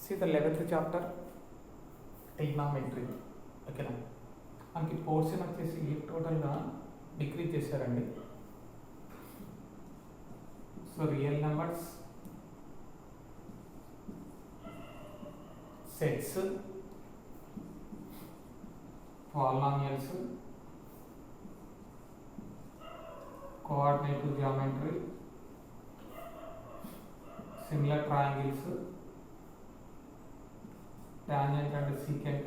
See the 11th chapter, trigonometry. ఓకేనా, మనకి portion వచ్చేసి టోటల్గా డిక్రీజ్ చేశారండి. So real numbers, sets, polynomials, coordinative geometry, similar triangles, tangent and secant,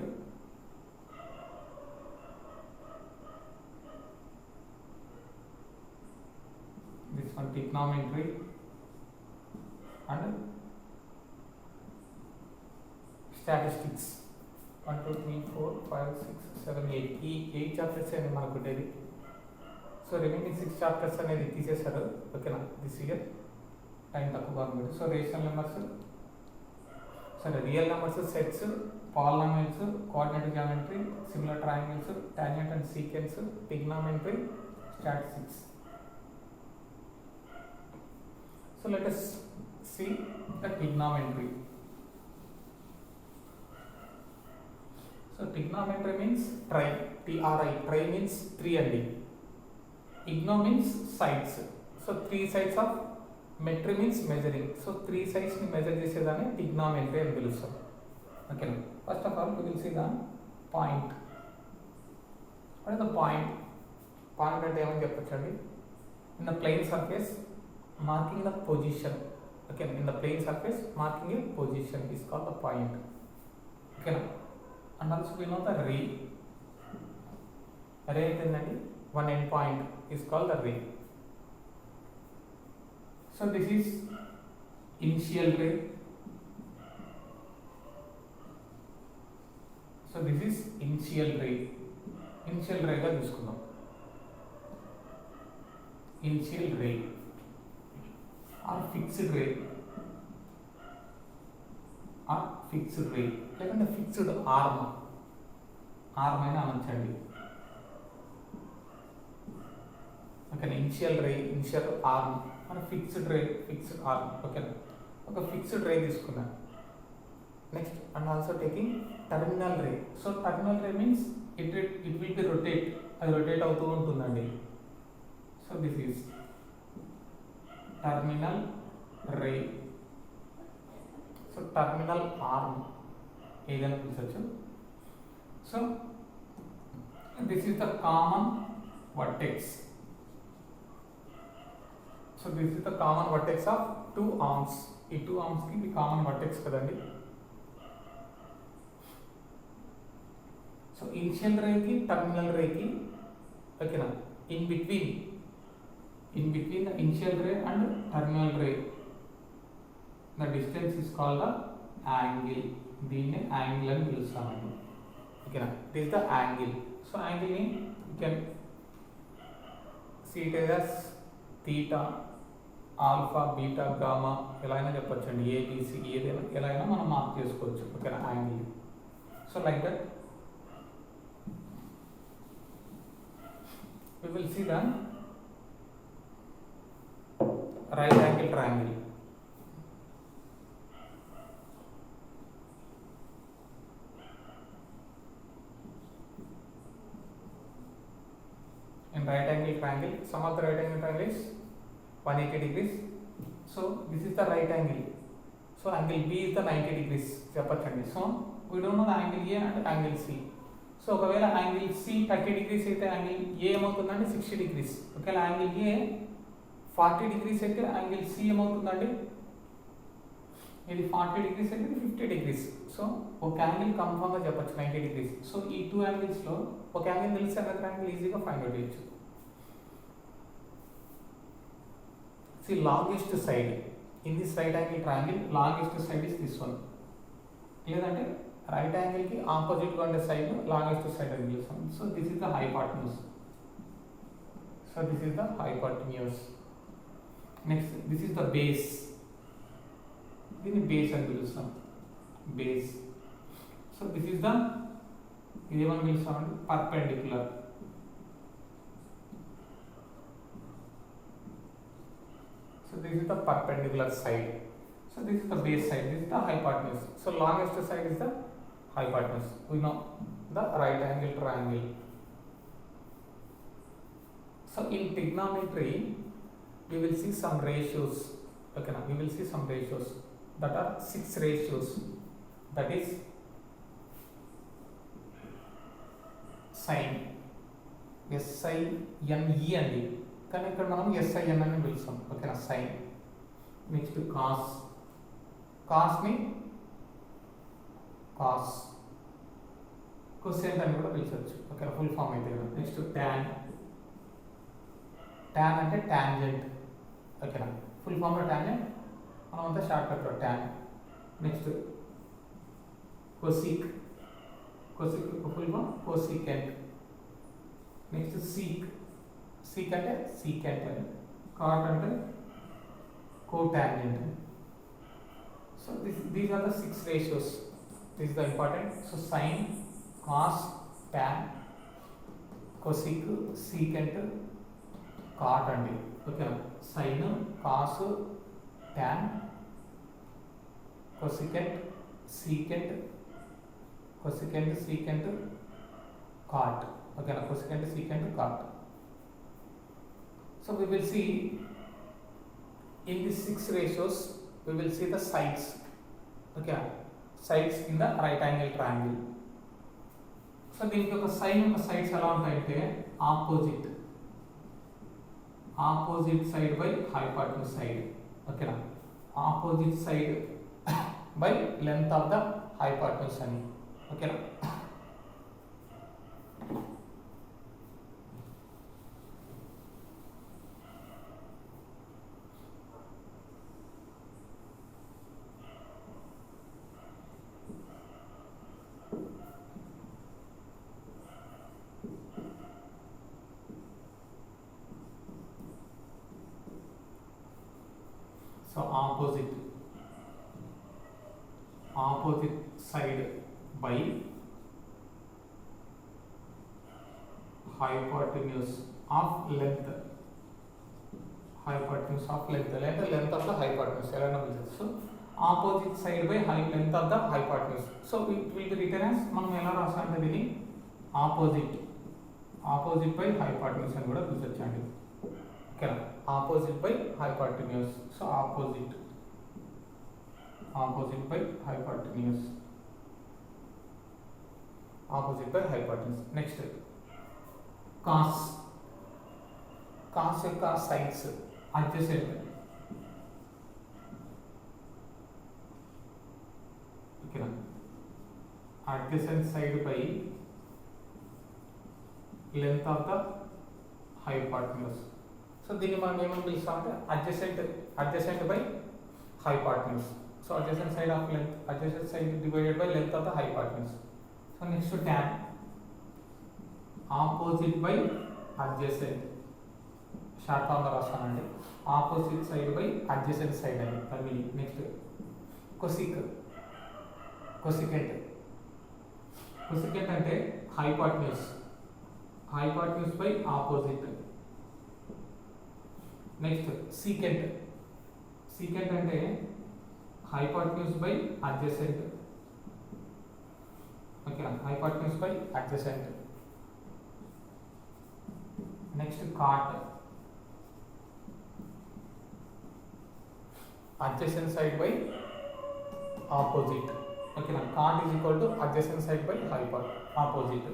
this one trigonometry, and statistics. 1 2 3 4 5 6 7 8 ఈ 8 chapters అనేది మనకు ఉండేది. సో రిమైనింగ్ 6 చాప్టర్స్ అనేది తీసేశారు. ఓకేనా, దిస్ ఇయర్ టైం తక్కువ ఉంది. సో రేషనల్ నెంబర్స్, సరే real numbers, sets, polynomials, coordinative geometry, similar triangles, tangent and secants, trigonometry, statistics. So let us see the trigonometry. So trigonometry means tri, tri means 3 and igno means sides. So 3 sides of metry means measuring. So 3 సైడ్స్ని measure చేసేదాన్ని trigonometry అని పిలుస్తాం. ఓకేనా, first of all will see the point. What is the point? Point అంటే ఏమని చెప్పొచ్చండి? In the plane surface marking the position. ఓకేనా, in the plane surface marking a position is called the point. ఓకేనా, and also we know the ray. Ray ఏంటండి? One end point is called the ray. So this is initial ray. So this is initial ray. Initial ray గా తీసుకుందాం. Initial ray or fixed ray or fixed ray లేకుంటే fixed arm అయినా అనొచ్చండి. Okay, initial ray, initial arm, మన fixed ray, fixed arm. ఓకేనా, ఒక fixed ray తీసుకున్నా. Next and also taking terminal ray. So terminal ray means it will be rotate, అది rotate అవుతూ ఉంటుందండి. So this is terminal ray. So terminal arm ఏదైనా పిలిచవచ్చు. So this is the common vertex. So this is the common vertex of 2 arms. ఈ 2 arms కి ఇది common vertex కదండి. So initial రేకి టర్మినల్ రేకి, ఓకేనా, in between the initial ray and terminal ray the distance is called the angle. దీన్ని angle అని పిలుస్తామండి. ఓకేనా, it is the angle. So angle ని you can see it as theta, alpha, beta, gamma ఎలా అయినా చెప్పొచ్చండి. ఏబిసి ఏదైనా ఎలా అయినా మనం మార్క్ చేసుకోవచ్చు. ఓకేనా, angle. So like that we will see the right angle triangle. In right angle triangle, sum of the right angle triangle is 180 degrees. So this is the right angle. So angle B is the 90 degrees. చెప్పొచ్చండి. So we don't know the angle A and angle C. So ఒకవేళ angle C 30 degrees అయితే angle A ఏమవుతుందండి? 60 degrees. ఒకవేళ angle A 40 degrees అయితే angle C ఏమవుతుందండి? ఇది 40 degrees అయితే 50 degrees. So ఒక యాంగిల్ కన్ఫర్మ్గా చెప్పొచ్చు 90 degrees. సో ఈ 2 యాంగిల్స్లో ఒక యాంగిల్ తెలిస్తే అదర్ యాంగిల్ ఈజీగా ఫైండ్ అవుట్ చేయొచ్చు. See longest side in this right angle triangle, longest side is this one. లేదంటే రైట్ యాంగిల్ కి ఆపోజిట్ గా ఉండే సైడ్ లాంగెస్ట్ సైడ్ అని పిలుస్తాం. So this is the hypotenuse. So this is the hypotenuse. Next this is the base. దీన్ని base అని పిలుస్తాం, base. So this is the, ఇది ఏమని పిలుస్తామండి? Perpendicular. So this is the perpendicular side. So this is the base side, this is the hypotenuse. So longest side is the hypotenuse. We know the right angle triangle. So in trigonometry, we will see some ratios. Okay, now we will see some ratios that are 6 ratios. That is sine, SINE అండి, కానీ ఇక్కడ మనం SIN అని పిలుస్తాం. ఓకేనా, sine. Next cos, కాస్ని cos, cosine అని కూడా పిలిచవచ్చు. ఓకేనా, ఫుల్ ఫామ్ అయితే. నెక్స్ట్ ట్యాన్, ట్యాన్ అంటే టాంజెంట్. ఓకేనా, ఫుల్ ఫామ్లో టాంజెంట్, మనం అంతా షార్ట్ కట్లో tan. Next cosec, cosec full form cosecant. Next sec, sec అంటే సీకెంట్ అని. కాట్ అంటే cotangent. So these are the 6 ratios. This is the important. So sine, cos, tan, cosec, secant, cot అండి. ఓకేనా, sine, cos, tan, cosecant, secant, cosecant, secant, cot. ఓకేనా, cosecant, secant, cot. So we will see in these 6 ratios, we will see the sides. Okay, sides in the right angle triangle. So దీనికి ఒక sign ఒక sides ఎలా ఉంటాయంటే opposite, opposite side by hypotenuse side. ఓకేనా, opposite side by length of the hypotenuse అని. ఓకేనా, so opposite, opposite side by hypotenuse of length, hypotenuse of length, length of the hypotenuse. So opposite side by length of the hypotenuse. So it will be written as, మనం ఎలా రాసామంటే దీన్ని opposite, opposite by hypotenuse అని కూడా పిలిచొచ్చండి. ఓకేనా, opposite by hypotenuse. So opposite, opposite by hypotenuse, opposite by hypotenuse. Next cos, cos యొక్క sides adjacent. ఓకేనా, adjacent side by length of the hypotenuse. So దీన్ని మనం ఏమని పిలుస్తామంటే adjacent, adjacent by hypotenuse. So adjacent side of length, adjacent side divided by length of the hypotenuse. So next tan, opposite by adjacent, short ఫామ్లో రాస్తానండి, opposite side by adjacent side అని తమిళ్. Next cosec, cosecant, cosecant అంటే hypotenuse, hypotenuse by opposite. Next secant, secant అంటే hypotenuse by adjacent. Okay, hypotenuse by adjacent. Next cot, adjacent side by opposite. ఓకేనా, cot is equal to adjacent side by opposite.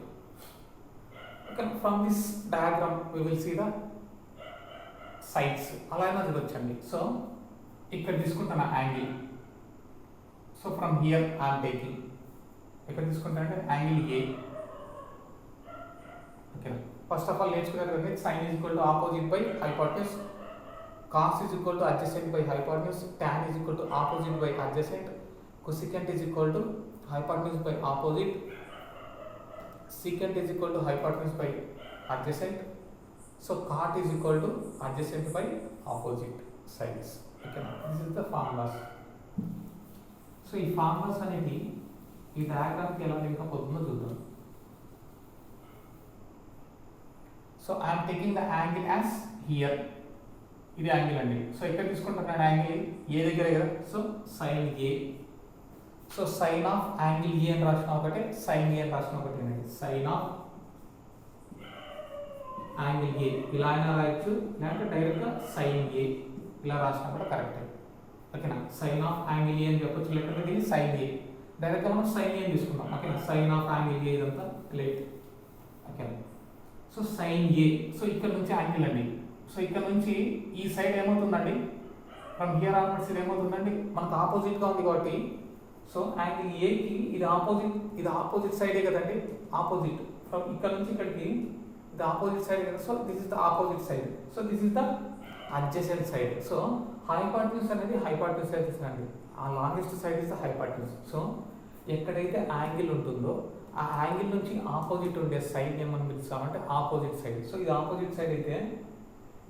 Okay, from this diagram we will see the sides అలా అయినా చూడొచ్చండి. So ఇక్కడ తీసుకుంటాను angle. So from here I'm taking, ఇక్కడ తీసుకుంటానంటే angle A. ఓకేనా, first of all నేర్చుకున్నారు కదా, sine is equal to opposite by hypotenuse, cos is equal to adjacent by hypotenuse, tan is equal to opposite by adjacent, cosecant is equal to hypotenuse by opposite, secant is equal to hypotenuse by adjacent. So cot is equal to adjacent by opposite sides. Okay, this is the formulas. So ఈ formulas అనేది ఈ diagram కి ఎలా link అవుతుందో చూద్దాం. So I am taking the angle as here. ఇది angle అండి. So ఇక్కడ తీసుకుంటున్నాను యాంగిల్ ఏ దగ్గర కదా, so sine A. So sine of angle A అని రాసిన ఒకటే, సైన్ ఏ అని రాసిన ఒకటే అండి. సైన్ ఆఫ్ యాంగిల్ ఏ ఇలా అయినా రాయొచ్చు, లేదంటే డైరెక్ట్గా సైన్ ఏ ఇలా రాసినా కూడా కరెక్టే. ఓకేనా, సైన్ ఆఫ్ యాంగిల్ ఏ అని చెప్పొచ్చు, లేకపోతే దీన్ని సైన్ ఏ. డైరెక్ట్గా మనం సైన్ ఏ తీసుకుందాం. ఓకేనా, సైన్ ఆఫ్ యాంగిల్ ఏ ఇదంతా ప్లేట్. ఓకేనా, సో సైన్ ఏ. సో ఇక్కడ నుంచి యాంగిల్ అండి. సో ఇక్కడ నుంచి ఈ సైడ్ ఏమవుతుందండి, ఫ్రమ్ హియర్ ఆన్వర్డ్స్ ఇది ఏమవుతుందండి, మనకు ఆపోజిట్గా ఉంది కాబట్టి, సో యాంగిల్ ఏకి ఇది ఆపోజిట్ సైడే కదండి, ఆపోజిట్. ఫ్రమ్ ఇక్కడ నుంచి ఇక్కడికి ఇది ఆపోజిట్ సైడ్ కదా. So this is the opposite side. So this is the adjacent side. So hypotenuse అనేది హైపాటన్యూస్ సైడ్ అండి. ఆ longest side is the hypotenuse. So ఎక్కడైతే యాంగిల్ ఉంటుందో ఆ యాంగిల్ నుంచి ఆపోజిట్ ఉండే సైడ్ ఏమని పిలుస్తామంటే ఆపోజిట్ సైడ్. సో ఇది ఆపోజిట్ సైడ్ అయితే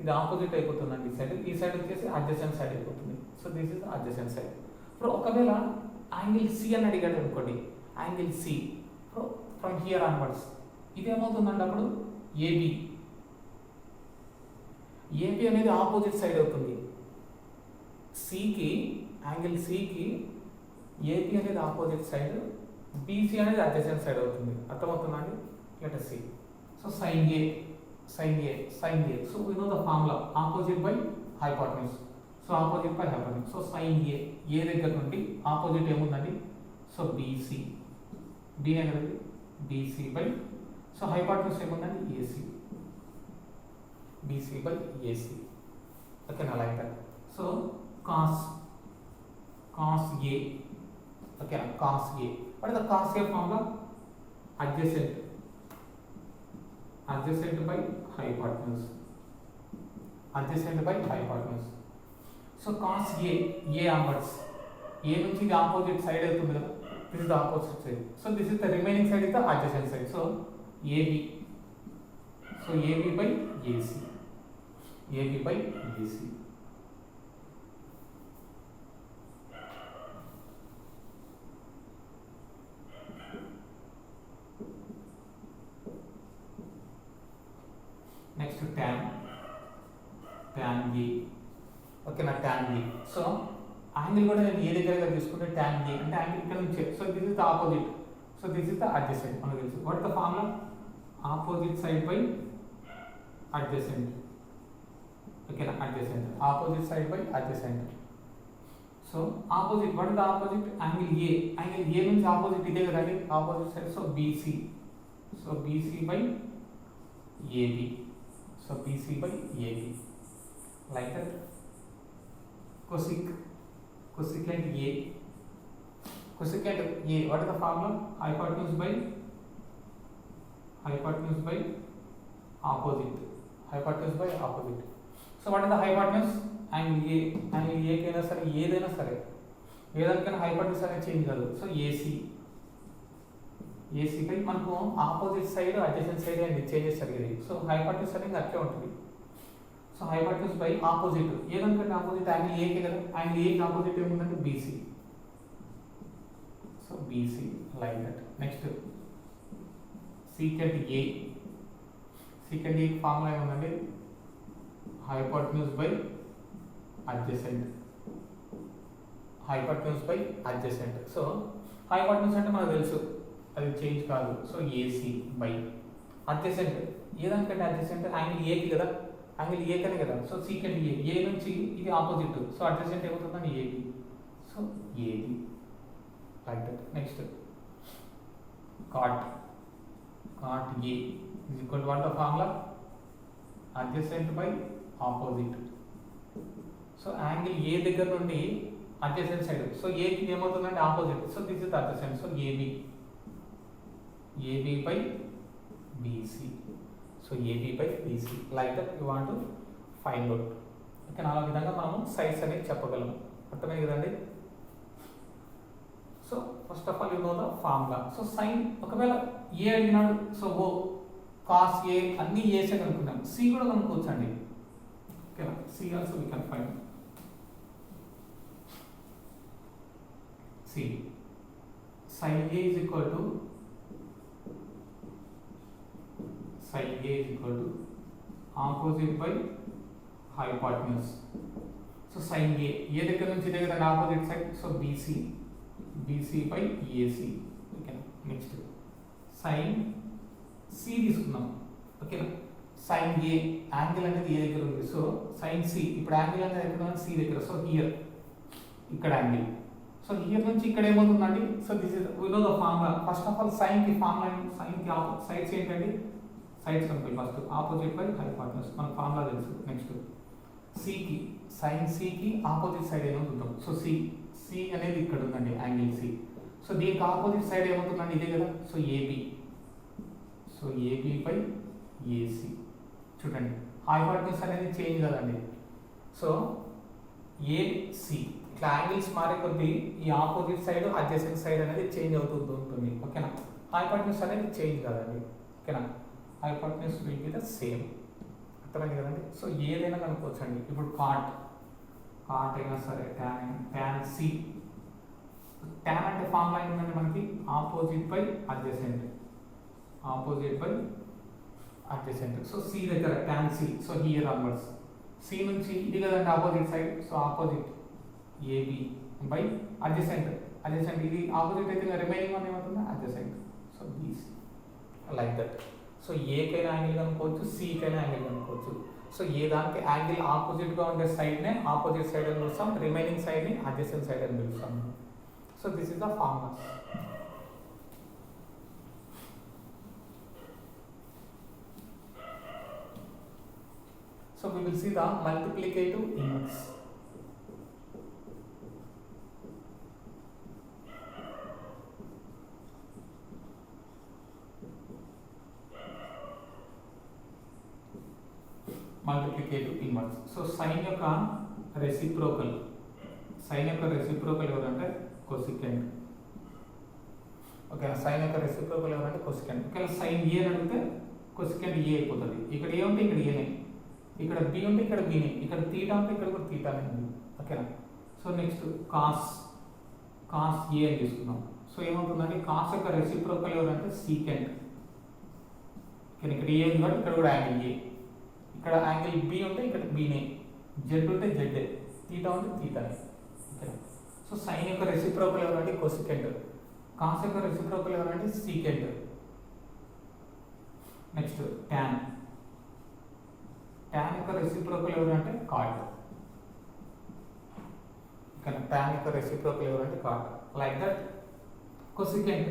ఇది ఆపోజిట్ అయిపోతుందండి ఈ సైడ్. ఈ సైడ్ వచ్చేసి అడ్జసెంట్ సైడ్ అయిపోతుంది. So this is adjacent side. ఇప్పుడు ఒకవేళ యాంగిల్ సి అని అడిగాడు అనుకోండి, angle C from here onwards ఇది ఏమవుతుందండి అప్పుడు ఏబి. ఏబి అనేది ఆపోజిట్ సైడ్ అవుతుంది సికి, యాంగిల్ సికి ఏబి అనేది ఆపోజిట్ సైడ్, బీసీ అనేది అడ్జసెంట్ సైడ్ అవుతుంది. అర్థమవుతుందండి, let us see. So sine A, sine A, sine A. So we know the formula opposite by hypotenuse. So opposite by hypotenuse. So sine A, A దగ్గర నుండి opposite ఏముందండి, so BC, B అనేది BC by, so hypotenuse ఏముందండి AC, BC by AC. ఓకేనా, like that. So cos A. ఓకేనా, cos A. what is the cos A formula? Adjacent by hypotenuse, adjacent by hypotenuse. So cos A onwards, A నుంచి ఇది opposite side అవుతుంది కదా, this is the opposite side. So this is the remaining side is the adjacent side. So AB, so AB by AC, AB by AC. Next tan ఏ. ఓకేనా, tan ఏ. So angle కూడా నేను ఏ దగ్గరగా తీసుకుంటే tan ఏ అంటే angle ఇక్కడ నుంచి. So this is the opposite, so this is the adjacent. మనకు తెలుసు what the formula, opposite side by adjacent. ఓకేనా, adjacent, opposite side by adjacent. So opposite, what is the opposite, angle A. Angle A నుంచి opposite ఇదే కదండి, opposite side. So BC, so BC by AB, so BC by AB, like that. Cosecant A, cosecant A, what is the formula, hypotenuse by opposite, hypotenuse by opposite. So what is the hypotenuse, angle A. angle A కైనా సరే ఏదైనా సరే ఏదానికైనా hypotenuse అనేది change కాదు. So AC పై మనకు opposite side adjacent side అండి చేంజెస్ జరిగేది. సో హైపోటెన్యూస్ అనేది అట్లే ఉంటుంది. సో హైపోటెన్యూస్ బై ఆపోజిట్, ఏదనుకంటే ఆపోజిట్ యాంగిల్ ఏకే కదా, యాంగిల్ ఏకి ఆపోజిట్ ఏముందంటే BC. So BC, like that. Next secant A. Secant A formula ఏముందండి, hypotenuse by adjacent, hypotenuse by adjacent. So hypotenuse అంటే మనకు తెలుసు అది చేంజ్ కాదు. సో ఏసీ బై అడ్జసెంట్, ఏదానికంటే అడ్జసెంట్ యాంగిల్ ఏకి కదా, యాంగిల్ ఏ కనే కదా. సో సీకెంట్ ఏ నుంచి ఇది ఆపోజిట్, సో అడ్జసెంట్ ఏమవుతుందని AB. So AB, like that. Next cot A is equal to what the formula, adjacent by opposite. So angle A దగ్గర నుండి అడ్జసెంట్ సైడ్, సో ఏకి ఏమవుతుందంటే opposite. So this is the adjacent. So AB by BC. So AB by BC, like that you want to find out. Okay, ఆ విధంగా మనము sides అనేది చెప్పగలము. అర్థమైంది కదండి. So first of all you know the formula. So sine ఒకవేళ A అడిగినాడు, so oh cos A అన్ని ఏసే కనుక్కున్నాం, సి కూడా కనుక్కోవచ్చు అండి. ఓకేనా, C also we can find. C sin A is equal to sin A is equal to opposite by hypotenuse. So sin A దగ్గర నుంచి ఇదే కదా opposite side. So BC by AC. Okay, next sin C తీసుకుందాం. ఓకేనా, sin A angle అనేది A దగ్గర ఉంది. So sin C ఇప్పుడు యాంగిల్ అనేది ఎక్కడ ఉంది, C దగ్గర. సో హియర్ ఇక్కడ యాంగిల్. సో హియర్ నుంచి ఇక్కడ ఏమవుతుందండి. So this is we know the formula. First of all sin కి ఫార్ములా, sin కి సైడ్స్ ఏంటండి, సైడ్స్ కనుక ఫస్ట్ ఆపోజిట్ బై హైపోటెనస్ మనకు ఫార్ములా తెలుసు. నెక్స్ట్ సికి sin C కి ఆపోజిట్ సైడ్ ఏమో చూద్దాం. సో C అనేది ఇక్కడ ఉందండి, యాంగిల్ C. సో దీనికి ఆపోజిట్ సైడ్ ఏమవుతుందండి, ఇదే కదా. So AB by AC. చూడండి హైపోటెనస్ అనేది చేంజ్ కదండి. సో AC ఇట్లా యాంగిల్స్ మారే కొద్దీ ఈ ఆపోజిట్ సైడ్ అడ్జసెంట్ సైడ్ అనేది చేంజ్ అవుతూ ఉంటుంది. ఓకేనా, హైపోటెనస్ అనేది చేంజ్ కాదండి. ఓకేనా, hypotenuse will be the same. అర్థమైంది కదండి. సో ఏదైనా కనుక్కోవచ్చు అండి. ఇప్పుడు కాట్ అయినా సరే, tan C. tan అంటే ఫార్ములా ఏంటంటే మనకి opposite by adjacent. So C దగ్గర tan C. So here onwards C నుంచి ఇది కదండి opposite side. So opposite AB by adjacent. ఇది ఆపోజిట్ అయితే రిమైనింగ్ వన్ ఏమవుతుంది, adjacent. So BC like that. So ఏకైనా యాంగిల్ కనుక్కోవచ్చు, సికైనా యాంగిల్ కనుక్కోవచ్చు. సో ఏ దానికి యాంగిల్ ఆపోజిట్గా ఉండే సైడ్నే ఆపోజిట్ సైడ్ అని పిలుస్తాం, రిమైనింగ్ సైడ్ని అడ్జసెంట్ సైడ్ అని పిలుస్తాం. So this is the formula. So we will see the multiplicative inverse. Multiplicative inverse. So sine యొక్క రెసిప్రోకల్ ఎవరంటే కొసికెంట్. ఓకేనా, సైన్ యొక్క రెసిప్రోకల్ ఎవరంటే కొసికెంట్. ఒకవేళ సైన్ ఏ అని అడిగితే కొసికెంట్ ఏ అయిపోతుంది. ఇక్కడ ఏ ఉంటే ఇక్కడ ఏనే, ఇక్కడ బి ఉంటే ఇక్కడ బినే, ఇక్కడ తీటా ఉంటే ఇక్కడ కూడా తీటానే ఉంది. ఓకేనా, సో నెక్స్ట్ కాస్ ఏ అని తీసుకున్నాం. సో ఏమవుతుందంటే కాస్ యొక్క రెసిప్రోకల్ ఎవరంటే సీకెంట్. ఇక్కడ ఏ ఉంది కాబట్టి ఇక్కడ కూడా యాంగిల్ ఏ, ఇక్కడ యాంగిల్ బి ఉంటే ఇక్కడ బీనే, జెడ్ ఉంటే జెడ్, తీటా ఉంటే తీటానే. ఓకే, సో సైన్ యొక్క రెసిప్రోకల్ ఎవరంటే కొసికెంట్, కాస్ యొక్క రెసిప్రోకల్ ఎవరంటే సీకెంట్. నెక్స్ట్ tan యొక్క రెసిప్రోకల్ ఎవరంటే కాట్. ఇక్కడ tan యొక్క రెసిప్రోకల్ ఎవరంటే కాట్. లైక్ దట్ కొసికెంట్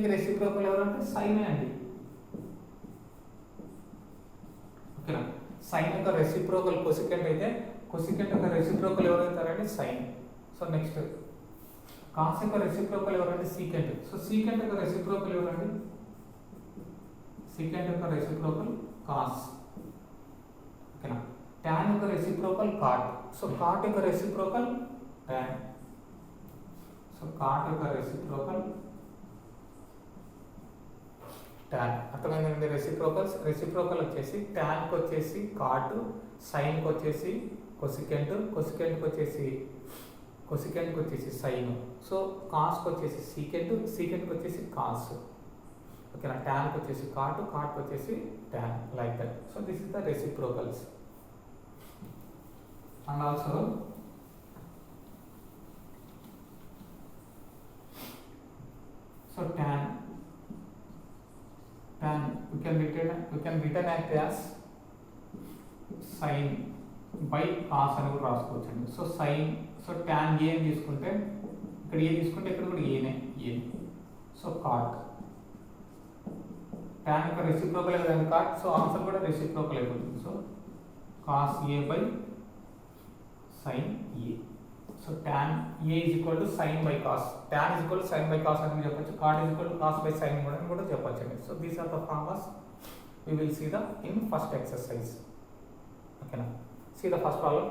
కి రెసిప్రోకల్ ఎవరంటే సైన్ అండి. ఓకేనా, సైన్ యొక్క రెసిప్రోకల్ కొసికెంట్ అయితే కొసికెంట్ యొక్క రెసిప్రోకల్ ఎవరైతారంటే సైన్. సో నెక్స్ట్ కాస్ యొక్క రెసిప్రోకల్ ఎవరంటే సీకెంట్. సో సీకెంట్ యొక్క రెసిప్రోకల్ ఎవరండి, సీకెంట్ యొక్క రెసిప్రోకల్ కాస్. ఓకేనా, tan యొక్క రెసిప్రోకల్ కాట్. సో కాట్ యొక్క రెసిప్రోకల్ tan. సో కాట్ యొక్క రెసిప్రోకల్ tan. అర్థమైందండి. రెసిప్రోకల్ వచ్చేసి tan కి వచ్చేసి కాట్, సైన్ కి వచ్చేసి కొసికెంట్, కొసికెంట్ కి వచ్చేసి సైన్. సో కాస్ కి వచ్చేసి సీకెంట్, సీకెంట్ కి వచ్చేసి కాస్. ఓకేనా, tan కి వచ్చేసి కాట్, కాట్ కి వచ్చేసి tan. Like that. So this is the reciprocals. And also so tan we can written as sin by cos అని కూడా రాసుకోవచ్చండి. So sin, so tan a అని తీసుకుంటే ఇక్కడ ఏ తీసుకుంటే ఇక్కడ కూడా ఏనే. సో cot, tan యొక్క రెసిప్రోకల్ ఏదైనా cot. సో ఆన్సర్ కూడా రెసిప్రోకల్ అయిపోతుంది. So cos a by sin a. So tan a is equal to sin by cos. tan is equal to sin by cos అని చెప్పొచ్చు. cot is equal to cos by sin కూడా చెప్పొచ్చు. So these are the formulas we will see the in first exercise. Okay, now see the first problem.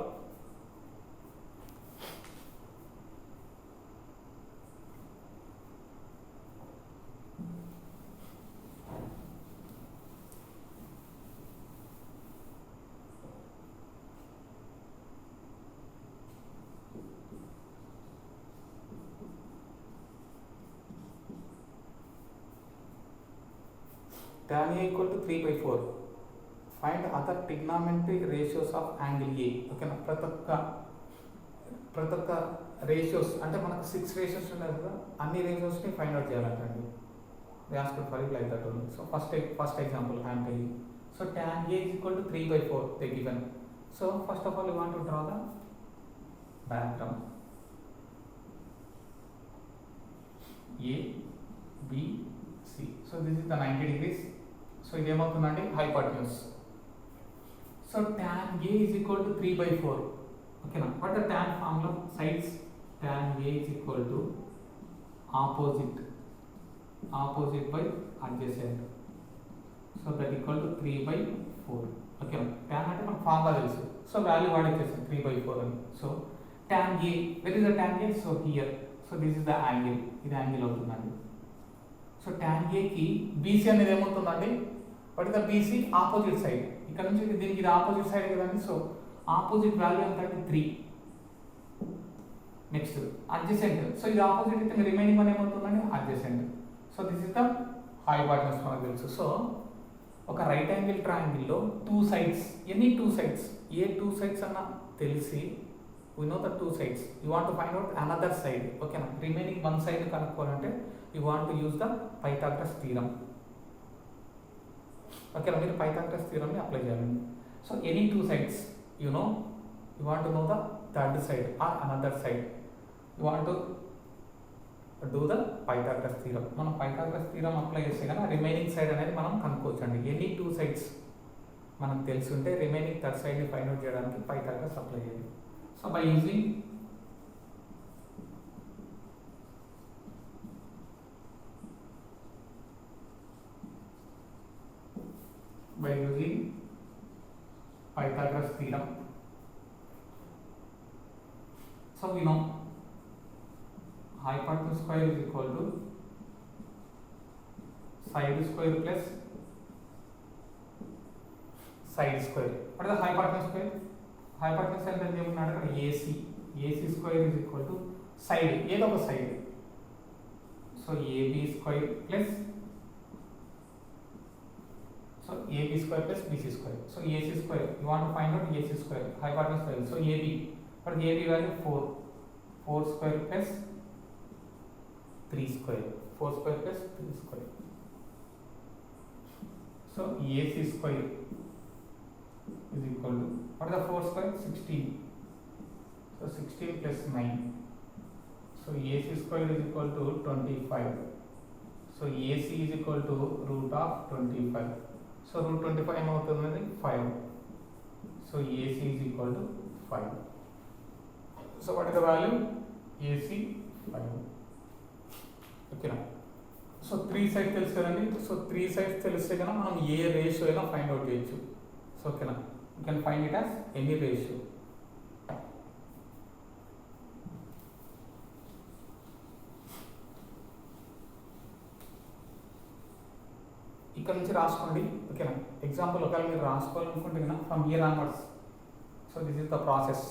tan A equal to 3 by 4. Find other trigonometry ratios of angle A. ఓకేనా, ప్రతి ఒక్క ratios అంటే మనకు 6 ratios ఉన్నాయి కదా, అన్ని రేషియోస్ని find out చేయాలంటండి. They asked for it like that only. So first example I am telling. So tan A is equal to 3 by 4 they given. So first of all you want to draw the diagram. A, B, C. So this is the 90 degrees. So it ఏమవుతుందండి hypotenuse. So tan A is equal to 3 by 4. Okay now, what the tan formula? Sides tan A is equal to opposite by adjacent. So that equal to 3 by 4. Okay now, tan అంటే మనకు formula తెలుసు. So value వాడేసేసాం 3 by 4 అని. So tan A, where is the tan A? So here. So this is the angle. ఇది angle అవుతుందండి. So tan A కి BC అనేది ఏమవుతుందండి? What is the BC? Opposite side. ఇక్కడ నుంచి దీనికి ఇది ఆపోజిట్ సైడ్ కదండి. సో ఆపోజిట్ వాల్యూ ఎంత అంటే 3. Next adjacent. సో ఇది ఆపోజిట్ అయితే రిమైనింగ్ వన్ ఏమవుతుందండి? Adjacent. So this is the hypotenuse మనకు తెలుసు. సో ఒక రైట్ యాంగిల్ ట్రయాంగిల్లో 2 sides, ఎనీ 2 sides, ఏ 2 sides అన్న తెలిసి we know the 2 sides, you want to find out another side. Okay na, remaining one side కనుక్కోవాలంటే you want to use the Pythagoras theorem. Okay na, మీరు Pythagoras theorem ని apply చేయాలి. So any 2 sides, you know, you want to know the third side or another side, you want to do the Pythagoras theorem. మనం Pythagoras theorem apply చేస్తే కనుక remaining side అనేది మనం కనుక్కోవచ్చు అండి. ఎనీ 2 sides మనకు తెలిసి ఉంటే రిమైనింగ్ థర్డ్ సైడ్ని ఫైండ్ అవుట్ చేయడానికి Pythagoras అప్లై చేయాలి. So by using Pythagoras theorem, so we know hypotenuse square is equal to side square plus side square. What is the hypotenuse square? Hypotenuse అంటే ఏమన్నాడు అక్కడ? AC. AC square is equal to side, ఏదో ఒక side. So AB square plus AB square plus BC square. So AC square, you want to find out AC square, hypotenuse square. So AB, but the AB value 4 square plus 3 square, 4 square plus 3 square. So AC square is equal to, what is the 4 square? 16. So 16 plus 9. So AC square is equal to 25. So AC is equal to root of 25. So root 25 ఏమవుతుంది? 5. So AC is equal to 5. So what is the value? AC 5. Okay na. So 3 sides తెలుసు కదండి. So 3 sides తెలిస్తే కనుక మనం ఏ ratio అయినా find out చేయొచ్చు. So ఓకేనా, you can find it as any ratio. ఇక్కడ నుంచి రాసుకోండి. ఓకేనా, ఎగ్జాంపుల్ ఒకవేళ మీరు రాసుకోవాలనుకుంటే కన్నా from year onwards. So this is the process.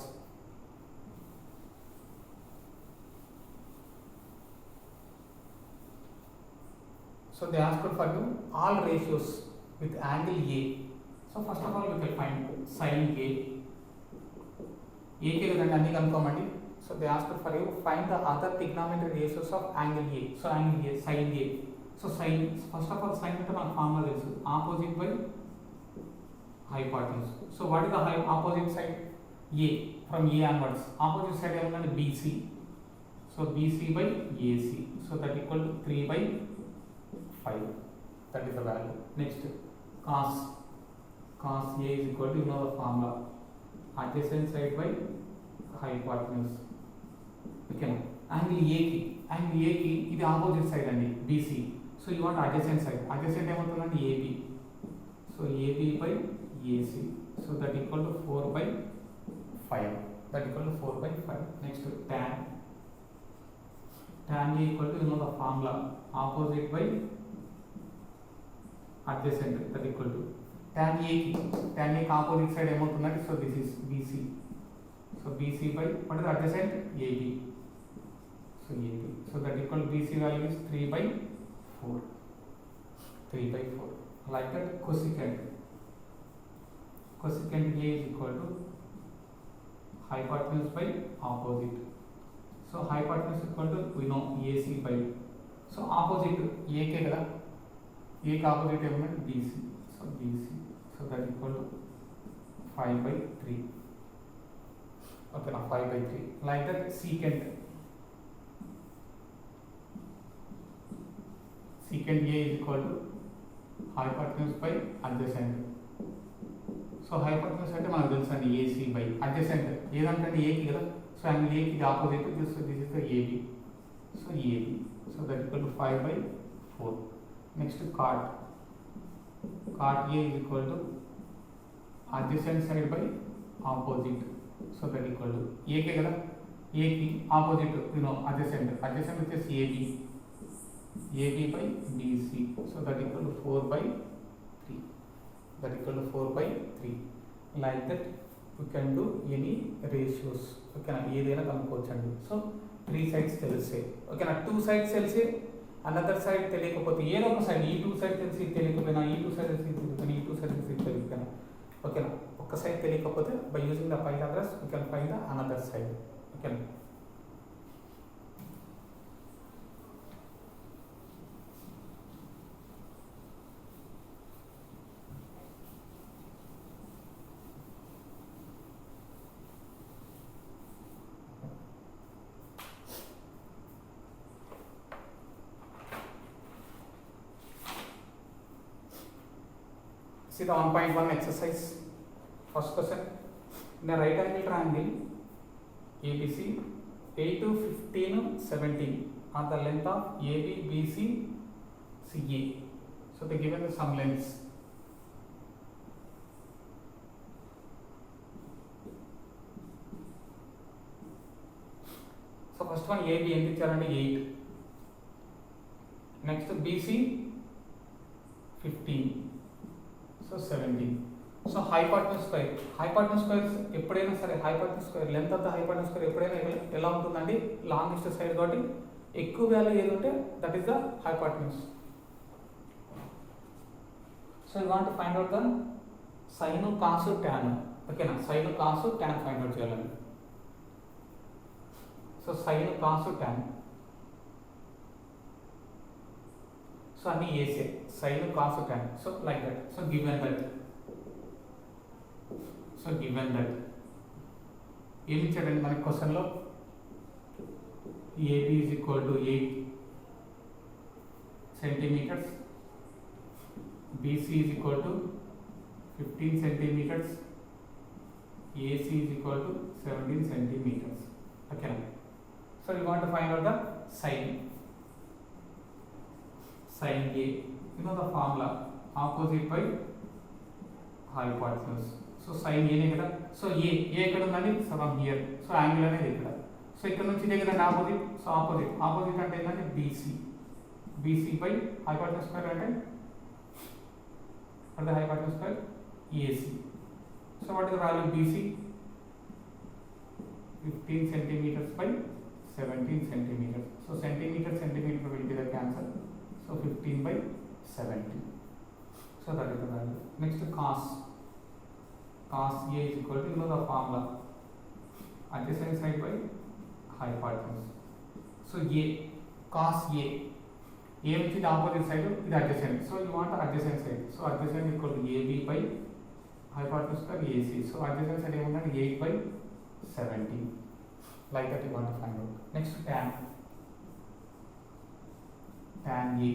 So they asked for you all ratios with angle A. So first of all we will find sin A. A కి కదండి అన్ని కనుక్కోమండి. So they asked for you find the other trigonometry ratios of angle A. So angle A, sin A. So sin, first of all sin అంటే మనకు formula తెలుసు, opposite by hypotenuse. So what is the opposite side? A. From A onwards opposite side ఏమంటే BC. So BC by AC. So that equal to 3 by 5. That is the value. Next cos A is equal to, you know the formula, adjacent side by hypotenuse. Okay, angle A ki ఇది opposite side అండి BC. So you want adjacent side, adjacent ఏమవుతుందండి? AB. So AB by AC. So that equal to 4 by 5. That equal to 4 by 5. Next tan A equal to, you know the formula, opposite by adjacent. That equal to tan A ki opposite side ఏమవుతుందండి? So this is BC. So BC by, what is adjacent? AB. So AB. So that equal to BC value is 3 by 4. 3 by 4. like that cosecant A is equal to hypotenuse by opposite. So hypotenuse equal to we know AC by, so opposite A ke kada, A ka opposite element BC, so BC, so that equal to 5 by 3. Okay, now 5 by 3, like that secant A is equal to hypotenuse by adjacent. So hypotenuse అంటే మనకు తెలుసు అండి AC by adjacent ఏదంటే A కి కదా, so angle A కి opposite, this is the AB, so AB, so that equal to 5 by 4. Next cot A is equal to adjacent side by opposite, so that equal to A కే కదా, A కి opposite adjacent వచ్చేసి AB by BC, so that equal to 4 by 3. That equal to 4 by 3. Like that, we can do any ratios. Okay, na ఏదైనా కనుక్కోవచ్చండి. So 3 sides తెలిసే, okay నా 2 sides తెలిసే, another side తెలియకపోతే ఏదో ఒక సైడ్, ఈ 2 సైడ్ తెలిసి తెలియకపోయినా, ఈ 2 సైడ్ తెలిసి తెలియకపోయినా, ఈ 2 సైడ్ తెలిసి తెలియకపోయినా, ఓకేనా ఒక సైడ్ తెలియకపోతే by using the Pythagoras we can find the another side. ఓకేనా see the 1.1 exercise. First question, in a right angle triangle ABC 8 to 15 17 are the length of AB BC CA. So they given some lengths. So first one AB ఎంత ఇచ్చారంటే 8, next BC 15, so 17. So hypotenuse square ఎప్పుడైనా సరే hypotenuse square length of the hypotenuse square ఎప్పుడైనా ఎలా ఉంటుందండి, longest side కాబట్టి ఎక్కువ value ఏది ఉంటే that is the hypotenuse. So you want to find out the sine cos tan, ఓకేనా sine cos tan find out చేయాలండి. So sine cos tan, so అన్ని ఏసే sine cos tan, so like that. So given that ఏమి ఇచ్చాడండి మనకి క్వశ్చన్లో, AB is equal to 8 centimeters, BC is equal to 15 centimeters, AC is equal to 17 centimeters. Okay, so you want to find out the sin A. You know the formula, opposite by hypotenuse. So sine A కదా, so ఏ ఎక్కడ ఉందండి, సగం here, so angle అనేది ఇక్కడ, so ఇక్కడ నుంచి ఇదే కదండి ఆపోజిట్, సో ఆపోజిట్ అంటే ఏంటంటే బీసీ బై హైపోటెన్యూస్ స్క్వేర్ అంటే hypotenuse square AC. So what is the value BC 15 centimeters by 17 centimeters. So centimeter will be the answer. So 15 by 17. So that is the value. Next cos A is equal to, you know the formula, adjacent side by hypotenuse. So A cos A which is the opposite side, is adjacent. So you want the adjacent side. So adjacent equal to AB by hypotenuse square AC. So adjacent side is 8 by 17. Like that you want to find out. Next tan A.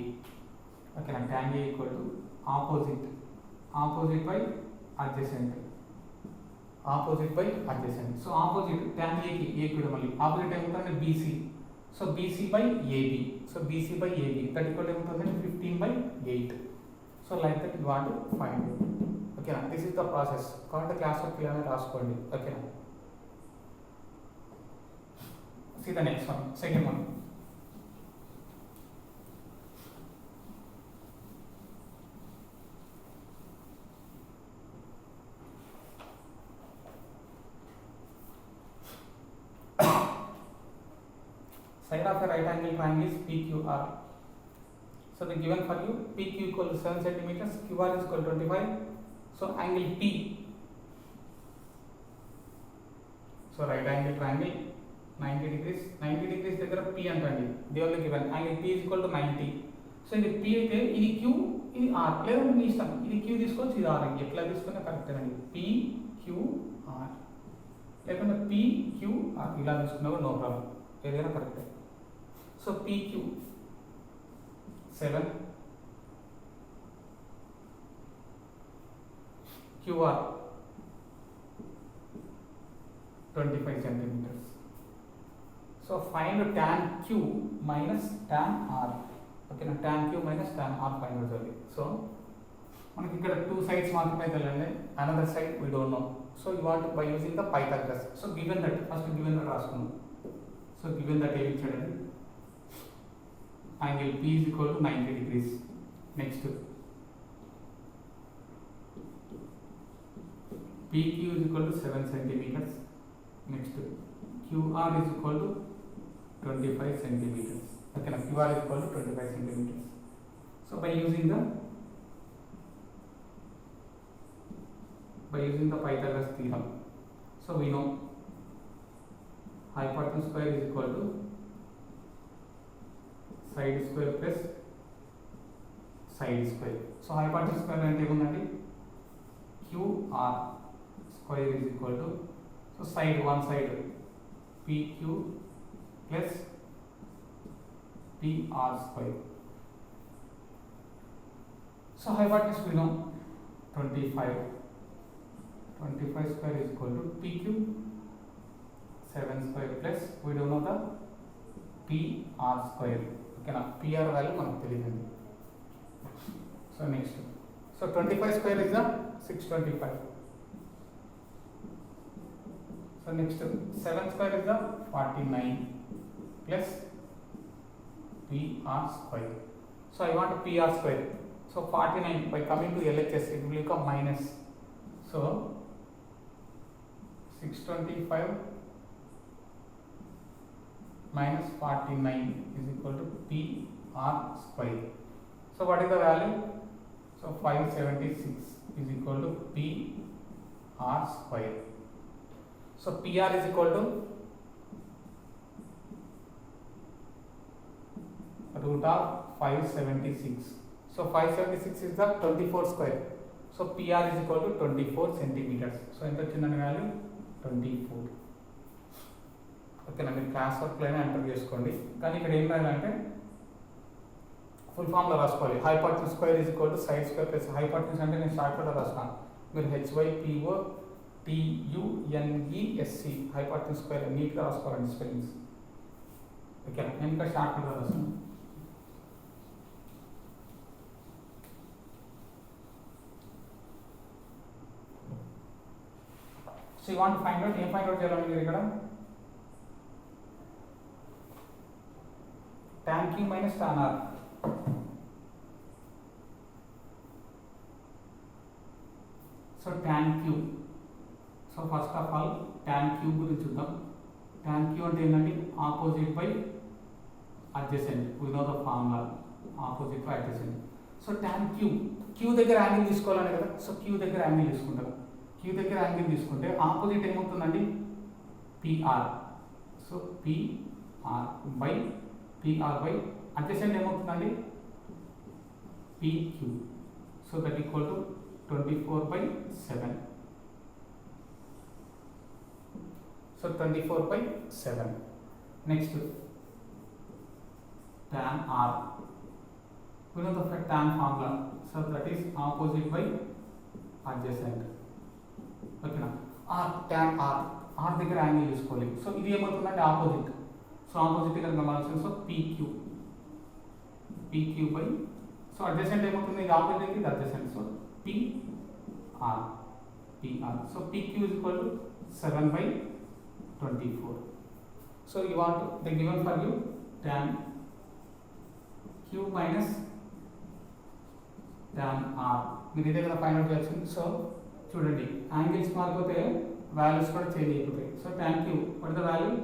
Okay, now tan A equal to opposite by adjacent. So opposite tan A ki A kuda malli opposite emuntante BC. So BC by AB. That equal to emuntante 15 by 8. So like that you want to find it. Okay, now this is the process. Kaunta class work ilane raskondi. Okay, now see the next one, second one. Side of a right angle triangle is PQR. So the given for you, PQ equal to 7 centimeters, QR is equal to 25. So angle P, so right angle triangle 90 degrees, 90 degrees దగ్గర P అంటండి, they only given angle P is equal to 90. So ఇది P అయితే ఇది Q, ఇది R, లేదంటే మీ ఇష్టం, ఇది Q తీసుకోవచ్చు, ఇది R, ఎట్లా తీసుకున్నా కరెక్ట్ అండి. P Q R లేకుంటే P Q R ఇలా తీసుకున్నా కూడా నో ప్రాబ్లం, ఏదైనా కరెక్టే. So PQ 7, QR 25 centimeters. So find tan Q minus tan R. Okay, now tan Q minus tan R find out. So మనకి ఇక్కడ two sides మాత్రమే తెలియండి, another side we don't know. So you want to by using the Pythagoras. So given that, first given that రాసుకున్నాం. So given that ఏమి ఇచ్చాడండి, angle P is equal to 90 degrees. Next PQ is equal to 7 centimeters. Next QR is equal to 25 centimeters. Okay, now QR is equal to 25 centimeters. So by using the Pythagoras theorem, so we know hypotenuse square is equal to side square plus side square. So hypotenuse square అంటే ఏముందండి, QR square is equal to, so side one side PQ plus PR square. So hypotenuse we know 25 square is equal to PQ 7 square plus we don't know the PR square. Okay, now PR value మనకు తెలియదండి. So next, so 25 square is the 625. So next 7 square is the 49 plus PR square. So I want PR square. So 49 by coming to LHS it will become minus. So 625 minus 49 is equal to PR square. So what is the value? So 576 is equal to PR square. So PR is equal to root of 576. So 576 is the 24 square. So PR is equal to 24 centimeters. So ఎంత వచ్చిందని value 24. ఓకేనా, మీరు class వర్క్లోనే enter చేసుకోండి, కానీ ఇక్కడ ఏం రాయాలంటే full ఫామ్లో రాసుకోవాలి. హైపాటెన్యూస్ square is equal to side square plus హైపాటెన్యూస్ అంటే నేను షార్ట్కట్లో రాస్తాను, మీరు HYPO TUNESC హైపాటెన్యూస్ స్క్వేర్ నీట్గా రాసుకోవాలండి స్పెల్లింగ్స్. ఓకేనా, నేను ఇంకా షార్ట్కట్లో రాస్తాను. So you want find out, ఏం ఫైండ్ అవుట్ చేయాలండి మీరు ఇక్కడ? tan Q minus tan R. So tan Q, so first of all tan Q గురించి చూద్దాం. tan Q అంటే ఏంటంటే opposite by adjacent, we know the formula opposite by adjacent. So tan Q, Q దగ్గర angle తీసుకోవాలని కదా, so Q దగ్గర angle తీసుకుంటారు. Q దగ్గర యాంగిల్ తీసుకుంటే ఆపోజిట్ ఏమవుతుందండి PR. So PR by adjacent ఏమవుతుందండి PQ. So that equal to 24/7. So 24/7. Next tan R, we know the tan formula, so that is opposite by adjacent. ఓకేనా, tan R దగ్గర angle తీసుకోవాలి. So ఇది ఏమవుతుందంటే opposite, so opposite కనుక మనసు, so PQ by, so adjacent ఏమవుతుంది, ఇది opposite, ఇది adjacent, so PR. So PQ is equal to 7/24. So you want the given for you tan Q minus tan R, మీరు ఇదే కదా ఫైండ్ అవుట్ చేయాల్సింది. So చూడండి, యాంగిల్స్ మారిపోతే వాల్యూస్ కూడా చేంజ్ అయిపోతాయి. So tan Q, what is the value?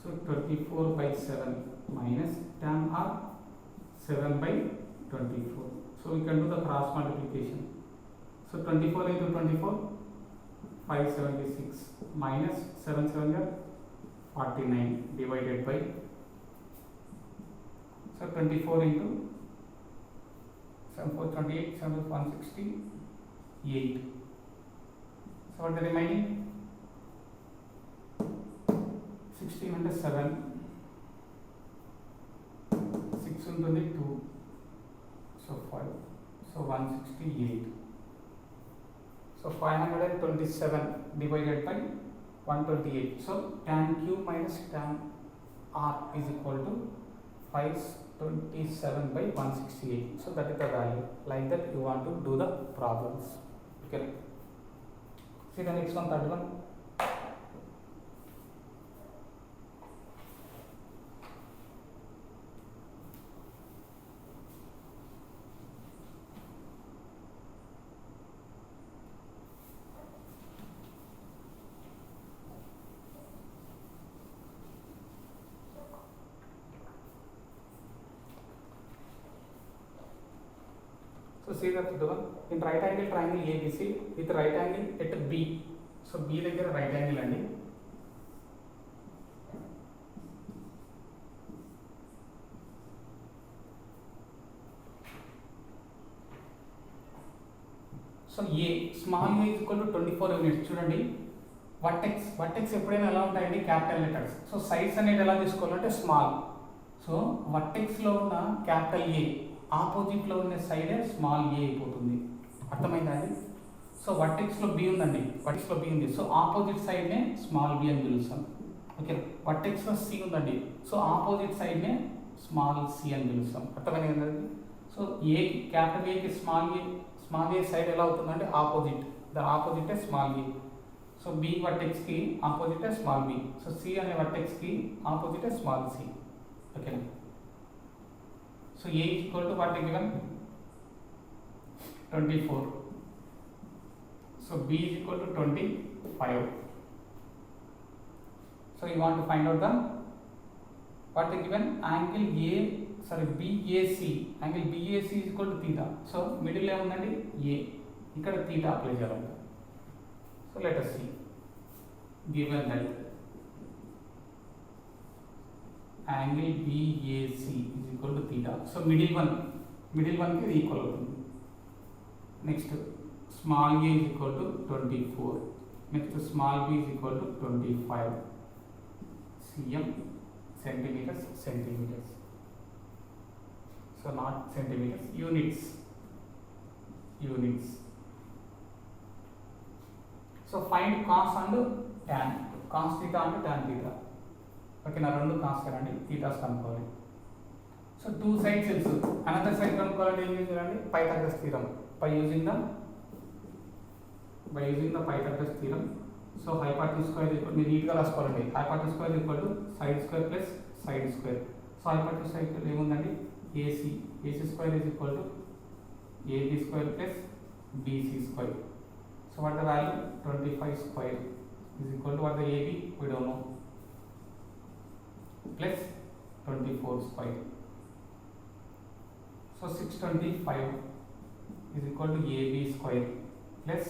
So 24/7 minus tan R 7/24. 24. So we can do the cross multiplication. So 24 into 24, 576 minus 7 7 are 49 divided by, so 24 into 7 4 28, 7 168. So what the remaining? 16 into 7, 6 into 2, so 5, so 168. So 527 divided by 128. So tan Q minus tan R is equal to 527 by 168. So that is the value. Like that you want to do the problems. Okay. See the next one, third one. So see that the one in right angle triangle ABC with right angle at B. So B దగ్గర right angle అండి. So A small a is equal to 24 units. చూడండి vertex ఎప్పుడైనా ఎలా ఉంటాయండి, capital letters. So sides అనేది ఎలా తీసుకోవాలంటే small. So వర్టెక్స్లో ఉన్న క్యాపిటల్ ఏ ఆపోజిట్లో ఉన్న సైడే స్మాల్ ఏ అయిపోతుంది. అర్థమైందా అండి? సో వర్టెక్స్లో బి ఉందండి, వర్టెక్స్లో బి ఉంది. సో ఆపోజిట్ సైడ్నే స్మాల్ బి అని పిలుస్తాం. ఓకే, వర్టెక్స్లో సి ఉందండి, సో ఆపోజిట్ సైడ్నే స్మాల్ సి అని పిలుస్తాం. అర్థమైంది కదండి? సో ఏ క్యాపిటల్ ఏకి స్మాల్ ఏ సైడ్ ఎలా అవుతుందంటే opposite, the opposite small A. So B వర్టెక్స్కి opposite small B. So C అనే వర్టెక్స్కి ఆపోజిట్ స్మాల్ సి. ఓకేనా? So A is equal to what is given? 24. So B is equal to 25. So you want to find out the what is given? Angle BAC. Angle BAC is equal to theta. So middle level unandi A. Ikkada theta apply cheyalanta. So let us see. Given that angle BAC is equal to theta. So middle one ki equal avutundi. Next small a is equal to 24. Next small b is equal to 25 cm centimeters. So not centimeters, units. So find cos and tan. Cos theta and tan theta. Okay, నా రెండు కాన్స్ కదండి, thetas కనుక్కోవాలి. So two sides తెలుసు, another side కనుక్కోవాలంటే ఏం చేయాలండి? Pythagoras theorem. By using the Pythagoras theorem. So hypotenuse square equal, మీరు నీట్గా రాసుకోవాలండి. Hypotenuse square equal to side square plus side square. So hypotenuse square ఏముందండి? AC square is equal to AB square plus BC square. So what the value? 25 square is equal to what the AB? We don't know. Plus 24 square. So 625 is equal to AB square plus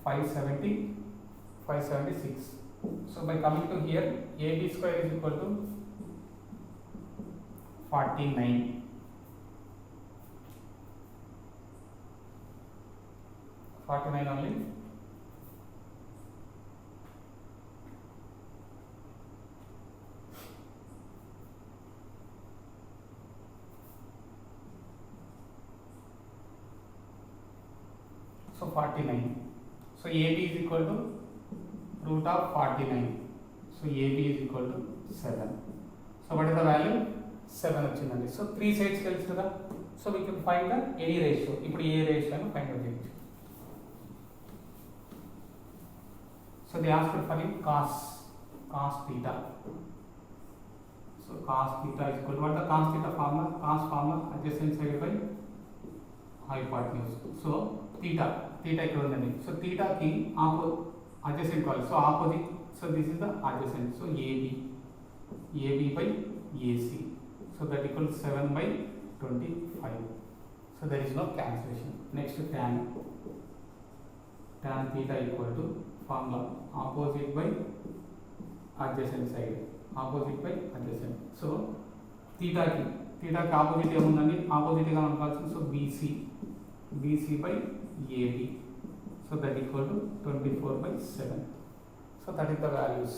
576. So by coming to here, AB square is equal to 49. Only. So 49. So AB is equal to root of 49. So AB is equal to 7. So what is the value? 7 వచ్చిందండి. So 3 sides తెలుసు కదా. So we can find the any ratio. ఇప్పుడు ఏ రేషియోను find out చేయొచ్చు. So they asked for cos theta. So cos theta is equal to what the cos theta formula? Cos formula adjacent side by hypotenuse. So theta ఇక్కడ ఉందండి. So థీటాకి adjacent కావాలి. So opposite. So this is the adjacent. So AB by AC. So that equal 7 by 25. 5. So there is no cancellation. Next, tan theta equal to formula opposite by adjacent side. Opposite by adjacent. So theta ki opposite ఏముందండి, opposite గా అనుకోవాల్సింది. So BC by AB. So that equal to 24/7. So that is the values.